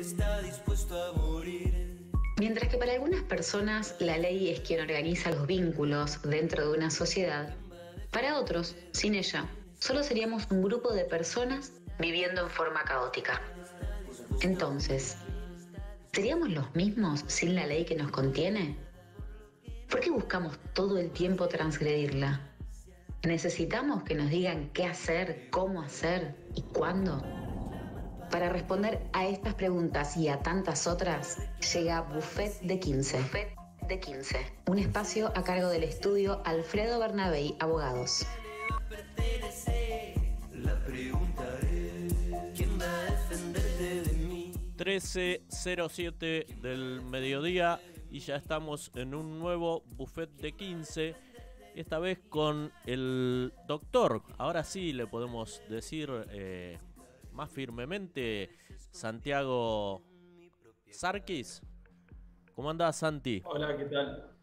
está dispuesto a morir. Mientras que para algunas personas la ley es quien organiza los vínculos dentro de una sociedad, para otros, sin ella, solo seríamos un grupo de personas viviendo en forma caótica. Entonces, ¿seríamos los mismos sin la ley que nos contiene? ¿Por qué buscamos todo el tiempo transgredirla? ¿Necesitamos que nos digan qué hacer, cómo hacer y cuándo? Para responder a estas preguntas y a tantas otras, llega Buffet de 15. Buffet de 15. Un espacio a cargo del estudio Alfredo Bernabei Abogados. La pregunta es, ¿quién va a defenderte de mí? 13:07 del mediodía y ya estamos en un nuevo Buffet de 15. Esta vez con el doctor, ahora sí le podemos decir más firmemente, Santiago Sarkis. ¿Cómo andás, Santi? Hola, ¿qué tal?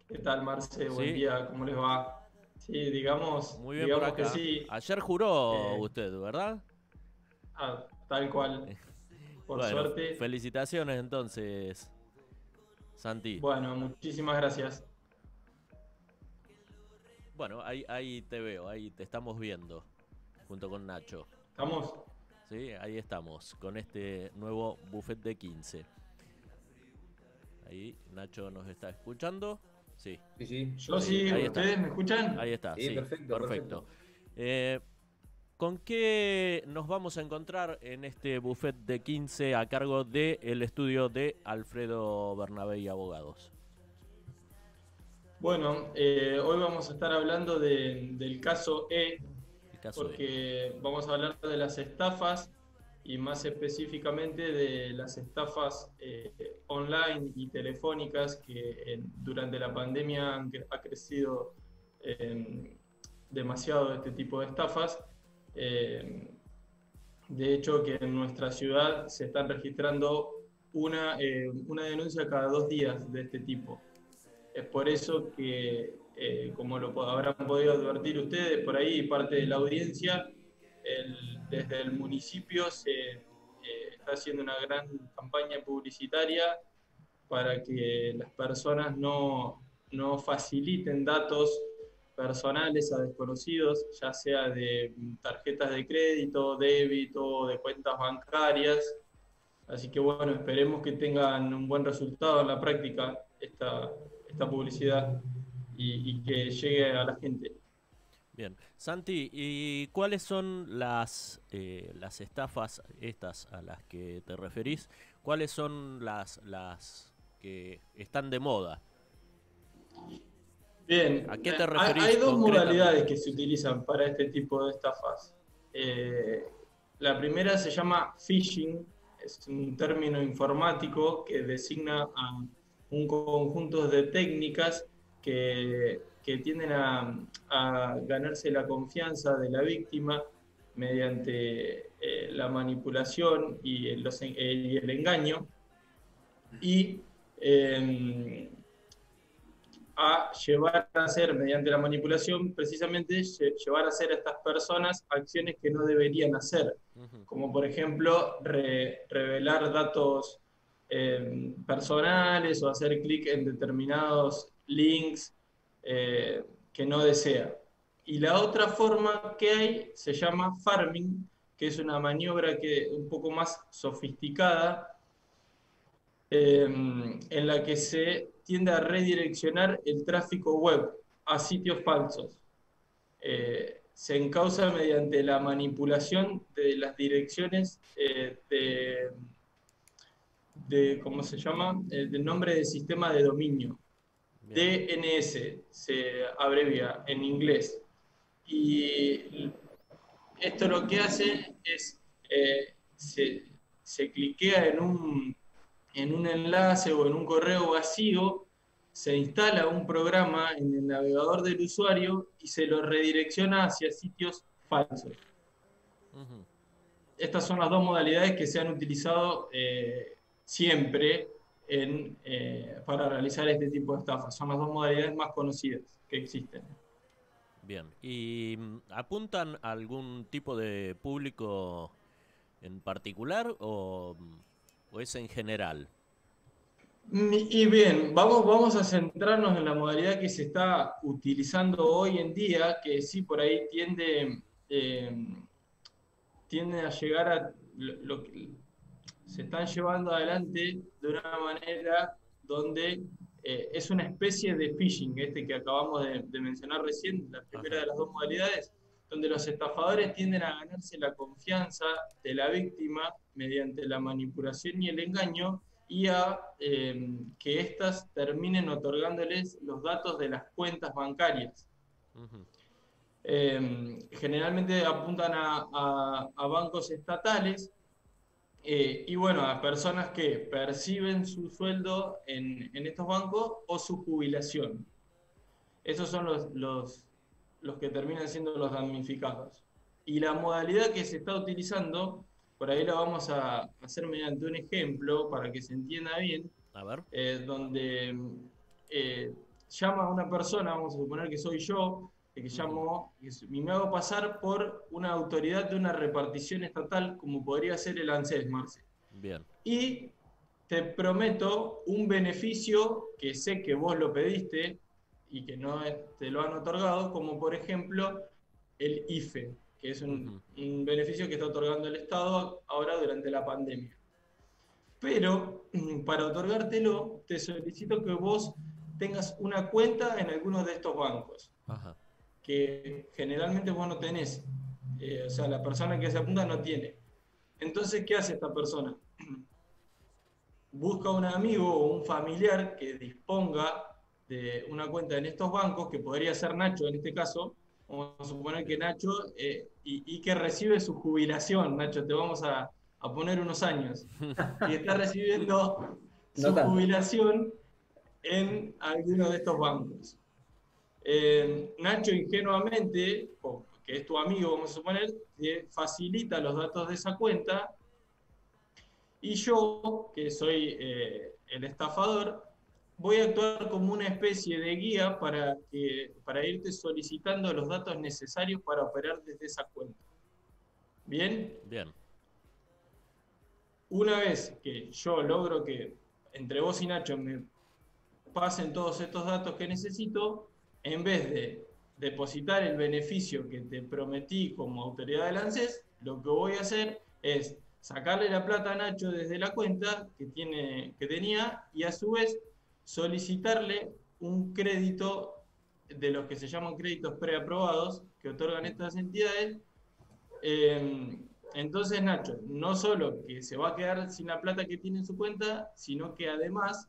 ¿Qué tal, Marce? Buen Sí, día, ¿cómo les va? Sí, digamos, muy bien por digamos que acá. sí. Ayer juró eh, usted, ¿verdad? Tal cual, por Bueno, suerte. felicitaciones entonces, Santi. Bueno, muchísimas gracias. Bueno, ahí te veo, ahí te estamos viendo, junto con Nacho. ¿Estamos? Sí, ahí estamos, con este nuevo Buffet de 15. Ahí Nacho nos está escuchando. Sí, Sí, sí. Yo sí, ahí está. ¿ustedes me escuchan? Ahí está, Sí, sí, perfecto, perfecto. perfecto. ¿Con qué nos vamos a encontrar en este Buffet de 15 a cargo del estudio de Alfredo Bernabei Abogados? Bueno, hoy vamos a estar hablando del caso E, El caso de... porque vamos a hablar de las estafas y más específicamente de las estafas online y telefónicas que durante la pandemia ha crecido demasiado este tipo de estafas. Eh, de hecho, que en nuestra ciudad se están registrando una denuncia cada 2 días de este tipo. Es por eso que, como lo habrán podido advertir ustedes por ahí, parte de la audiencia, desde el municipio se está haciendo una gran campaña publicitaria para que las personas no faciliten datos personales a desconocidos, ya sea de tarjetas de crédito, débito, de cuentas bancarias. Así que bueno, esperemos que tengan un buen resultado en la práctica esta publicidad y que llegue a la gente. Bien, Santi, ¿y cuáles son las estafas estas a las que te referís? ¿Cuáles son las que están de moda? Bien, ¿A qué te hay referís dos modalidades concretamente? que se utilizan para este tipo de estafas. La primera se llama phishing, es un término informático que designa a un conjunto de técnicas que tienden a ganarse la confianza de la víctima mediante la manipulación y el engaño y a llevar a hacer, mediante la manipulación, precisamente llevar a hacer a estas personas acciones que no deberían hacer, Ujú. como por ejemplo revelar datos personales o hacer clic en determinados links que no desea. Y la otra forma que hay se llama farming, que es una maniobra un poco más sofisticada, en la que se tiende a redireccionar el tráfico web a sitios falsos. Se encausa mediante la manipulación de las direcciones ¿cómo se llama? Del nombre del sistema de dominio. Bien. DNS se abrevia en inglés. Y esto lo que hace es, se cliquea en un enlace o en un correo vacío, se instala un programa en el navegador del usuario y se lo redirecciona hacia sitios falsos. Ujú. Estas son las dos modalidades que se han utilizado siempre para realizar este tipo de estafas. Son las dos modalidades más conocidas que existen. Bien. ¿Y apuntan a algún tipo de público en particular o...? ¿O es en general? Y bien, vamos a centrarnos en la modalidad que se está utilizando hoy en día, que sí por ahí eh, tiende a llegar a lo que se están llevando adelante de una manera donde es una especie de phishing, este que acabamos de mencionar recién, la primera Ajá. de las dos modalidades, donde los estafadores tienden a ganarse la confianza de la víctima mediante la manipulación y el engaño y a que éstas terminen otorgándoles los datos de las cuentas bancarias. Ujú. Generalmente apuntan a bancos estatales y bueno, a personas que perciben su sueldo en estos bancos o su jubilación. Esos son los que terminan siendo los damnificados. Y la modalidad que se está utilizando, por ahí la vamos a hacer mediante un ejemplo para que se entienda bien, A ver. donde llama a una persona, vamos a suponer que soy yo, que Ujú. llamo y me hago pasar por una autoridad de una repartición estatal, como podría ser el ANSES, Marce. Bien. Y te prometo un beneficio que sé que vos lo pediste y que no te lo han otorgado, como por ejemplo el IFE, que es Ujú. un beneficio que está otorgando el Estado ahora durante la pandemia. Pero para otorgártelo, te solicito que vos tengas una cuenta en algunos de estos bancos, Ajá. que generalmente vos no tenés. O sea, la persona que se apunta no tiene. Entonces, ¿qué hace esta persona? Busca un amigo o un familiar que disponga de una cuenta en estos bancos, que podría ser Nacho en este caso. Vamos a suponer que Bien. Nacho, y que recibe su jubilación. Nacho, te vamos a poner unos años. Y está recibiendo No su tanto. jubilación en alguno de estos bancos. Nacho ingenuamente, que es tu amigo, vamos a suponer, te facilita los datos de esa cuenta y yo, que soy el estafador, voy a actuar como una especie de guía para irte solicitando los datos necesarios para operar desde esa cuenta. Bien, Bien. una vez que yo logro que entre vos y Nacho me pasen todos estos datos que necesito, en vez de depositar el beneficio que te prometí como autoridad del ANSES, lo que voy a hacer es sacarle la plata a Nacho desde la cuenta que tenía y a su vez solicitarle un crédito de los que se llaman créditos preaprobados que otorgan estas entidades. Entonces Nacho, no solo que se va a quedar sin la plata que tiene en su cuenta, sino que además,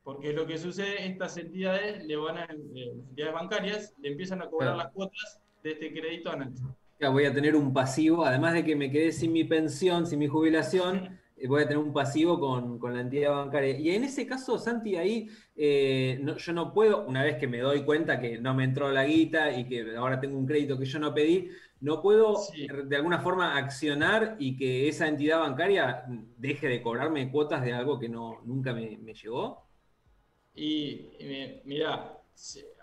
porque es lo que sucede, estas entidades entidades bancarias, le empiezan a cobrar Claro. las cuotas de este crédito a Nacho. Ya voy a tener un pasivo, además de que me quedé sin mi pensión, sin mi jubilación, voy a tener un pasivo con la entidad bancaria. Y en ese caso, Santi, ahí yo no puedo, una vez que me doy cuenta que no me entró la guita y que ahora tengo un crédito que yo no pedí, no puedo Sí, de alguna forma accionar y que esa entidad bancaria deje de cobrarme cuotas de algo que nunca me llegó. mirá,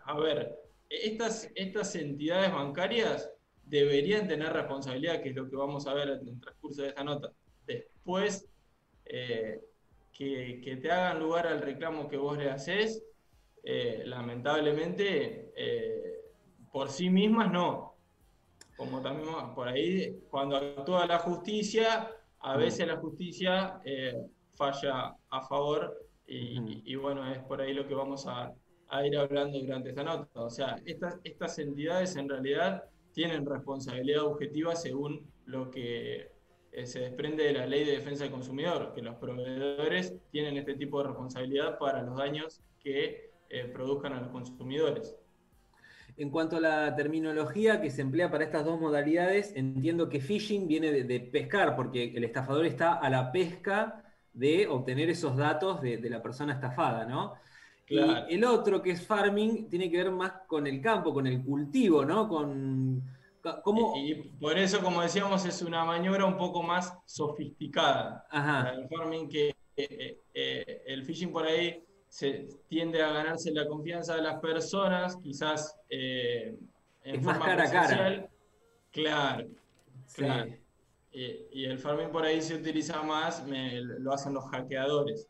a ver, estas entidades bancarias deberían tener responsabilidad, que es lo que vamos a ver en el transcurso de esta nota. Después, eh, que te hagan lugar al reclamo que vos le haces, lamentablemente, por sí mismas no. Como también por ahí, cuando actúa la justicia, a Mm. veces la justicia falla a favor Ujú. y bueno, es por ahí lo que vamos a ir hablando durante esta nota. O sea, estas entidades en realidad tienen responsabilidad objetiva según lo que se desprende de la Ley de Defensa del Consumidor, que los proveedores tienen este tipo de responsabilidad para los daños que produzcan a los consumidores. En cuanto a la terminología que se emplea para estas dos modalidades, entiendo que phishing viene de pescar, porque el estafador está a la pesca de obtener esos datos de la persona estafada, ¿no? Y Claro. el otro, que es farming, tiene que ver más con el campo, con el cultivo, ¿no? Y ¿Cómo? por eso, como decíamos, es una maniobra un poco más sofisticada. La Ajá, del farming, que el phishing por ahí se tiende a ganarse la confianza de las personas, quizás en es más forma cara a cara. presencial. Claro, claro. Sí. y el farming por ahí se utiliza más, lo hacen los hackeadores,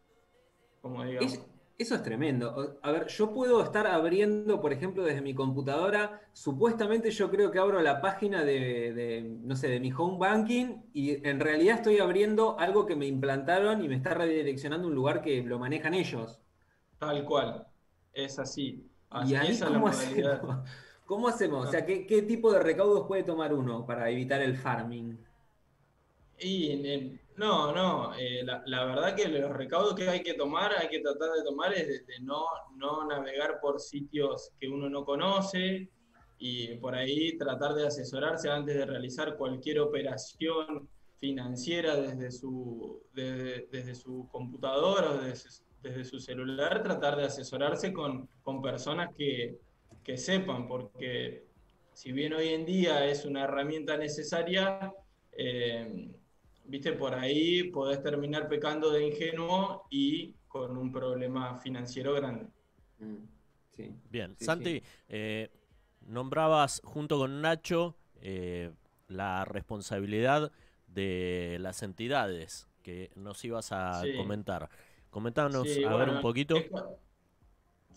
como digamos. Eso es tremendo. A ver, yo puedo estar abriendo, por ejemplo, desde mi computadora, supuestamente yo creo que abro la página no sé, de mi home banking y en realidad estoy abriendo algo que me implantaron y me está redireccionando a un lugar que lo manejan ellos. Tal cual, es así. ¿Y ahí Esa es la cómo modalidad. hacemos? ¿Cómo hacemos? O Ah, sea, ¿qué tipo de recaudos puede tomar uno para evitar el farming? la verdad que los recaudos que hay que tomar, hay que tratar de tomar es de no navegar por sitios que uno no conoce y por ahí tratar de asesorarse antes de realizar cualquier operación financiera desde su computadora o desde su celular, tratar de asesorarse con personas que sepan, porque si bien hoy en día es una herramienta necesaria, viste, por ahí podés terminar pecando de ingenuo y con un problema financiero grande. Mm, sí, Bien, sí, sí. Santi, nombrabas junto con Nacho la responsabilidad de las entidades que nos ibas a Sí, comentar. Comentámonos sí, a ver un bueno, poquito.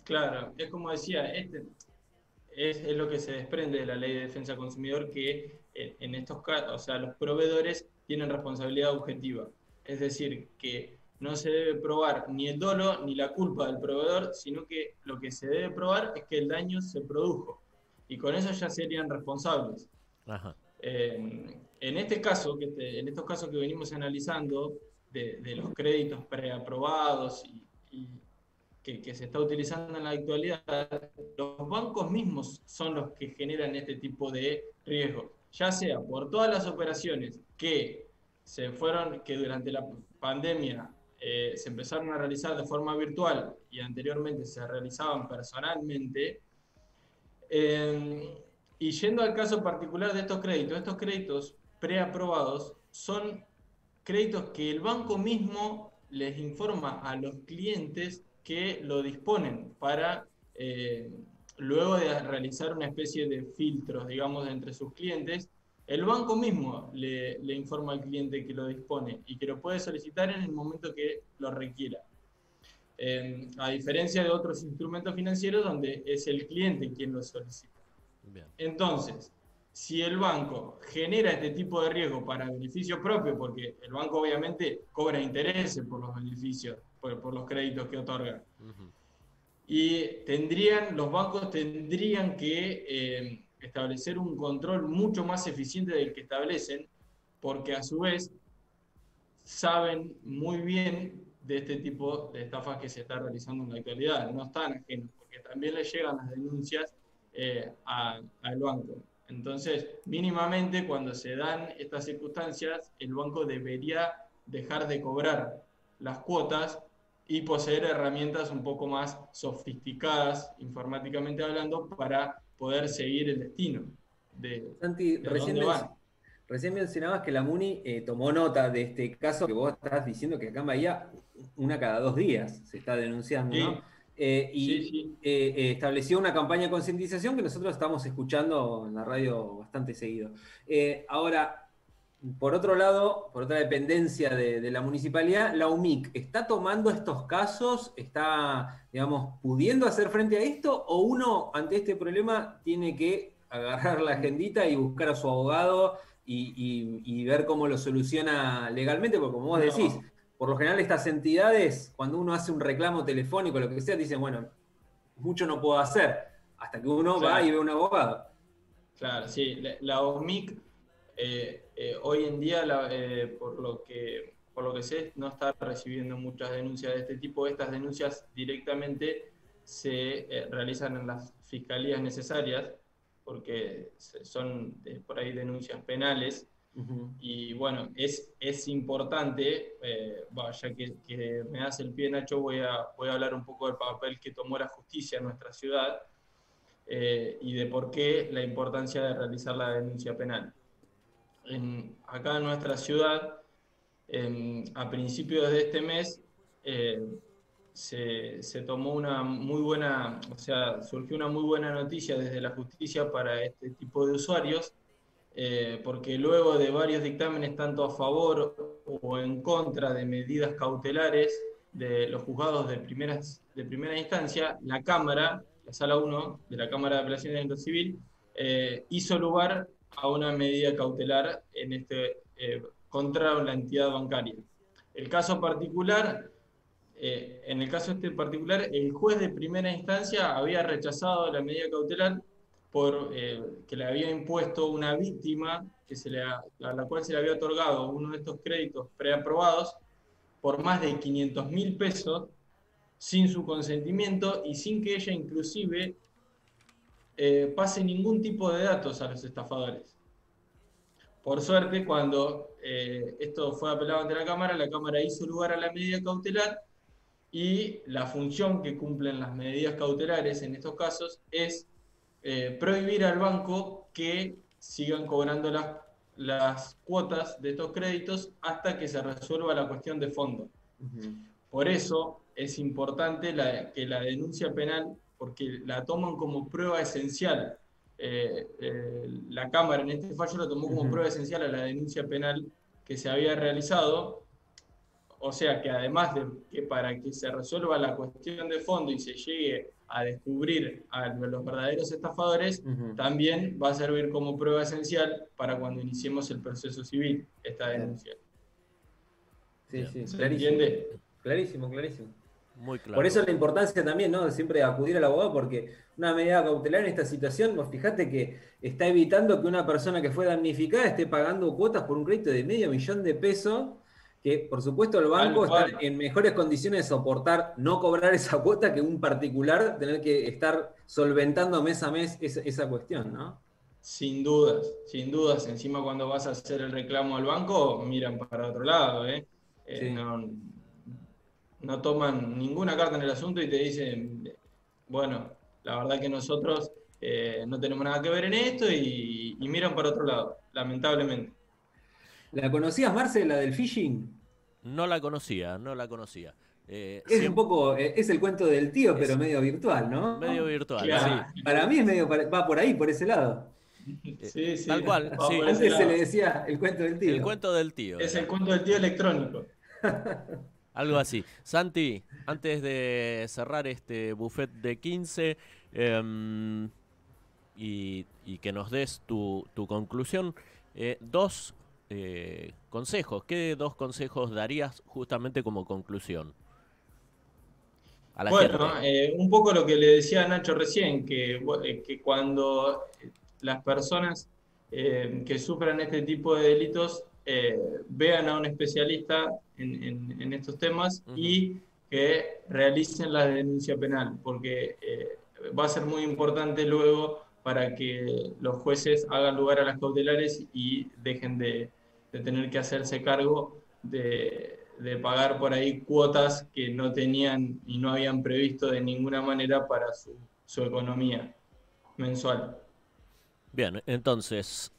claro, es como decía, es lo que se desprende de la ley de defensa del consumidor, que en estos casos, o sea, los proveedores tienen responsabilidad objetiva. Es decir, que no se debe probar ni el dolo ni la culpa del proveedor, sino que lo que se debe probar es que el daño se produjo. Y con eso ya serían responsables. Ajá. En este caso, en estos casos que venimos analizando, de los créditos preaprobados y que se está utilizando en la actualidad, los bancos mismos son los que generan este tipo de riesgos, ya sea por todas las operaciones que durante la pandemia se empezaron a realizar de forma virtual y anteriormente se realizaban personalmente. Y yendo al caso particular de estos créditos preaprobados son créditos que el banco mismo les informa a los clientes que lo disponen para luego de realizar una especie de filtros, digamos, entre sus clientes. El banco mismo le informa al cliente que lo dispone y que lo puede solicitar en el momento que lo requiera. A diferencia de otros instrumentos financieros donde es el cliente quien lo solicita. Bien. Entonces, si el banco genera este tipo de riesgo para beneficio propio, porque el banco obviamente cobra intereses por los beneficios, por los créditos que otorga, Ujú. y los bancos tendrían que establecer un control mucho más eficiente del que establecen, porque a su vez saben muy bien de este tipo de estafas que se está realizando en la actualidad. No están ajenos, porque también les llegan las denuncias al banco. Entonces, mínimamente cuando se dan estas circunstancias, el banco debería dejar de cobrar las cuotas y poseer herramientas un poco más sofisticadas, informáticamente hablando, para poder seguir el destino Santi, de dónde van. recién mencionabas que la MUNI tomó nota de este caso que vos estás diciendo que acá en Bahía una cada 2 días se está denunciando, ¿no? Sí, sí, Y sí. estableció una campaña de concientización que nosotros estamos escuchando en la radio bastante seguido. Ahora, por otro lado, por otra dependencia de la municipalidad, la UMIC, ¿está tomando estos casos? ¿Está, digamos, pudiendo hacer frente a esto? ¿O uno ante este problema tiene que agarrar la agendita y buscar a su abogado y ver cómo lo soluciona legalmente? Porque como vos decís, No, por lo general estas entidades, cuando uno hace un reclamo telefónico, lo que sea, dicen, bueno, mucho no puedo hacer, hasta que uno va y ve claro, a un abogado. claro, sí. La OMIC hoy en día, por lo que sé, no está recibiendo muchas denuncias de este tipo. Estas denuncias directamente se realizan en las fiscalías necesarias, porque son por ahí denuncias penales. Ujú. Y bueno, es importante, ya que me das el pie, Nacho, voy a hablar un poco del papel que tomó la justicia en nuestra ciudad y de por qué la importancia de realizar la denuncia penal. Acá en nuestra ciudad, a principios de este mes, eh, se tomó una muy surgió una muy buena noticia desde la justicia para este tipo de usuarios, porque luego de varios dictámenes, tanto a favor o en contra de medidas cautelares de los juzgados de primera instancia, la Cámara, la Sala 1 de la Cámara de Apelaciones de Derecho Civil, hizo lugar a una medida cautelar contra la entidad bancaria. El caso particular, en el caso este particular, el juez de primera instancia había rechazado la medida cautelar por que le había impuesto una víctima a la cual se le había otorgado uno de estos créditos preaprobados por más de 500.000 pesos sin su consentimiento y sin que ella inclusive pase ningún tipo de datos a los estafadores. Por suerte, cuando esto fue apelado ante la Cámara hizo lugar a la medida cautelar, y la función que cumplen las medidas cautelares en estos casos es prohibir al banco que sigan cobrando las cuotas de estos créditos hasta que se resuelva la cuestión de fondo. Por eso es importante que la denuncia penal, porque la toman como prueba esencial. La Cámara en este fallo la tomó como prueba esencial a la denuncia penal que se había realizado. O sea que además de que para que se resuelva la cuestión de fondo y se llegue a descubrir a los verdaderos estafadores, también va a servir como prueba esencial para cuando iniciemos el proceso civil, esta denuncia. Sí, sí, ¿Se clarísimo. entiende? Clarísimo, clarísimo. Muy claro. Por eso la importancia también, ¿no?, de siempre acudir al abogado, porque una medida cautelar en esta situación, vos fijate que está evitando que una persona que fue damnificada esté pagando cuotas por un crédito de $500.000, que por supuesto el banco está en mejores condiciones de soportar no cobrar esa cuota que un particular tener que estar solventando mes a mes esa cuestión, ¿no? Sin dudas, sin dudas. Encima cuando vas a hacer el reclamo al banco, miran para otro lado, ¿eh? Sí. No toman ninguna carta en el asunto y te dicen, bueno, la verdad que nosotros no tenemos nada que ver en esto y miran para otro lado, lamentablemente. ¿La conocías, Marce, la del phishing? No la conocía, no la conocía. Es un poco, es el cuento del tío, pero medio virtual, ¿no? Medio virtual, Claro. sí. Para mí es medio, va por ahí, por ese lado. Sí, sí, Tal cual, va sí. por ese Antes se lado. le decía el cuento del tío. El cuento del tío. Es era. el cuento del tío electrónico. Algo así. Santi, antes de cerrar este buffet de 15 y que nos des tu conclusión, dos consejos. ¿Qué dos consejos darías justamente como conclusión a la Bueno, gente? un poco lo que le decía a Nacho recién, que cuando las personas que sufran este tipo de delitos vean a un especialista en estos temas y que realicen la denuncia penal, porque va a ser muy importante luego para que los jueces hagan lugar a las cautelares y dejen de tener que hacerse cargo de pagar por ahí cuotas que no tenían y no habían previsto de ninguna manera para su economía mensual. Bien, entonces,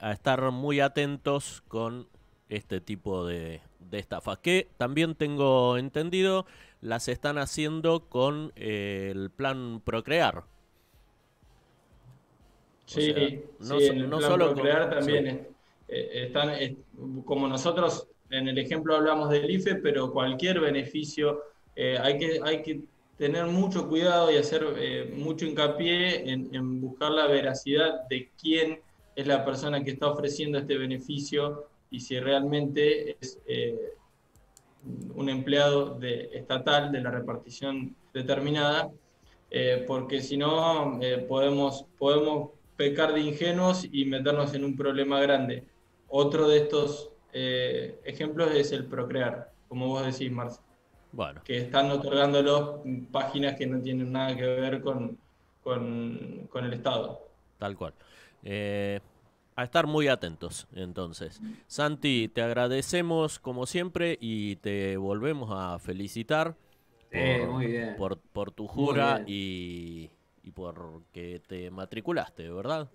a estar muy atentos con este tipo de estafas, que también tengo entendido las están haciendo con el plan Procrear. Sí, O sea, no, sí, en el no plan solo Procrear con, también sí. están, como nosotros en el ejemplo hablamos del IFE, pero cualquier beneficio, hay que tener mucho cuidado y hacer mucho hincapié en buscar la veracidad de quién es la persona que está ofreciendo este beneficio y si realmente es un empleado estatal de la repartición determinada, porque si no podemos pecar de ingenuos y meternos en un problema grande. Otro de estos ejemplos es el Procrear, como vos decís, Marcia. Bueno, Que están otorgándolos páginas que no tienen nada que ver con el Estado. tal cual. A estar muy atentos, entonces. Santi, te agradecemos como siempre y te volvemos a felicitar Muy bien. por tu jura y por que te matriculaste, ¿verdad?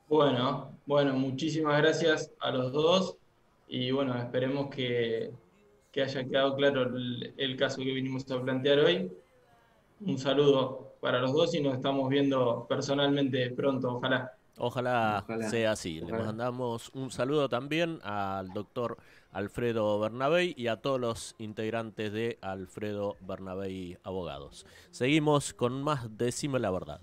Bueno, muchísimas gracias a los dos y bueno, esperemos que haya quedado claro el caso que vinimos a plantear hoy. Un saludo para los dos y nos estamos viendo personalmente pronto, ojalá. Ojalá sea así. Ojalá. Le mandamos un saludo también al doctor Alfredo Bernabei y a todos los integrantes de Alfredo Bernabei Abogados. Seguimos con más Decime la Verdad.